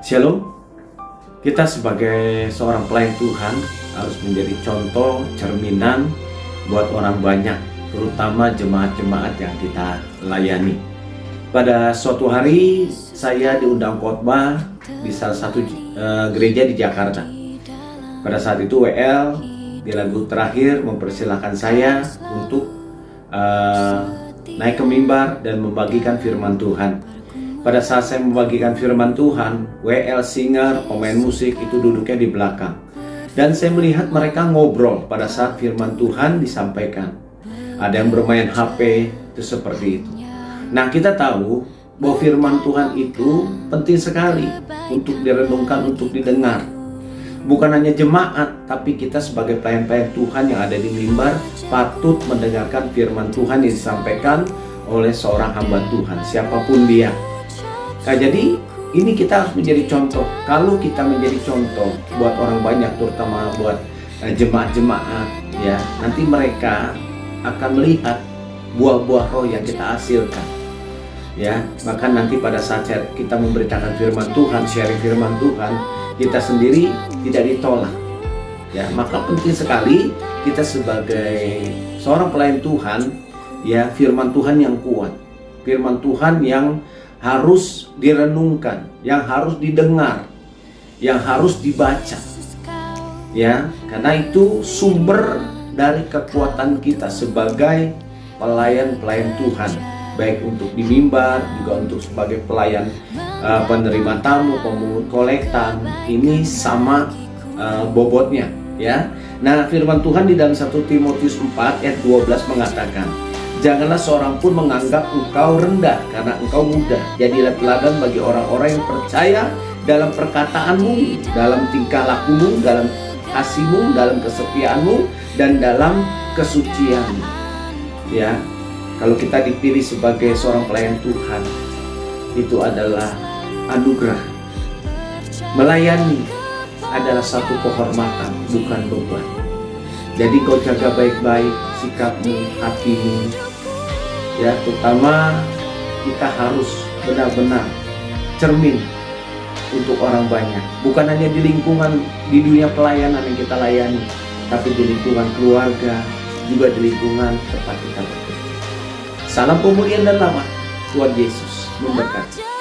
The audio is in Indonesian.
Shalom, kita sebagai seorang pelayan Tuhan harus menjadi contoh, cerminan buat orang banyak, terutama jemaat-jemaat yang kita layani. Pada suatu hari saya diundang khotbah di salah satu gereja di Jakarta. Pada saat itu WL di lagu terakhir mempersilahkan saya untuk naik ke mimbar dan membagikan firman Tuhan. Pada saat saya membagikan firman Tuhan, WL singer, pemain musik itu duduknya di belakang. Dan saya melihat mereka ngobrol pada saat firman Tuhan disampaikan. Ada yang bermain HP, itu seperti itu. Nah, kita tahu bahwa firman Tuhan itu penting sekali untuk direnungkan, untuk didengar. Bukan hanya jemaat, tapi kita sebagai pelayan-pelayan Tuhan yang ada di mimbar patut mendengarkan firman Tuhan yang disampaikan oleh seorang hamba Tuhan, siapapun dia. Nah, jadi ini kita harus menjadi contoh. Kalau kita menjadi contoh buat orang banyak, terutama buat jemaat-jemaat, ya, nanti mereka akan melihat buah-buah roh yang kita hasilkan. Ya, maka nanti pada saat kita memberitakan firman Tuhan, sharing firman Tuhan, kita sendiri tidak ditolak. Ya, maka penting sekali kita sebagai seorang pelayan Tuhan, ya, firman Tuhan yang kuat, firman Tuhan yang harus direnungkan, yang harus didengar, yang harus dibaca. Ya, karena itu sumber dari kekuatan kita sebagai pelayan-pelayan Tuhan, baik untuk di mimbar, juga untuk sebagai pelayan penerima tamu, pemungut kolektan. Ini sama bobotnya, ya. Nah, firman Tuhan di dalam 1 Timotius 4 ayat 12 mengatakan, janganlah seorang pun menganggap engkau rendah karena engkau muda. Jadilah teladan bagi orang-orang yang percaya dalam perkataanmu, dalam tingkah lakumu, dalam kasihmu, dalam kesetiaanmu, dan dalam kesucianmu. Ya, kalau kita dipilih sebagai seorang pelayan Tuhan, itu adalah anugerah. Melayani adalah satu kehormatan, bukan beban. Jadi kau jaga baik-baik sikapmu, hatimu. Ya, terutama kita harus benar-benar cermin untuk orang banyak. Bukan hanya di lingkungan, di dunia pelayanan yang kita layani, tapi di lingkungan keluarga, juga di lingkungan tempat kita bekerja. Salam pemulihan dan selamat. Tuhan Yesus memberkati.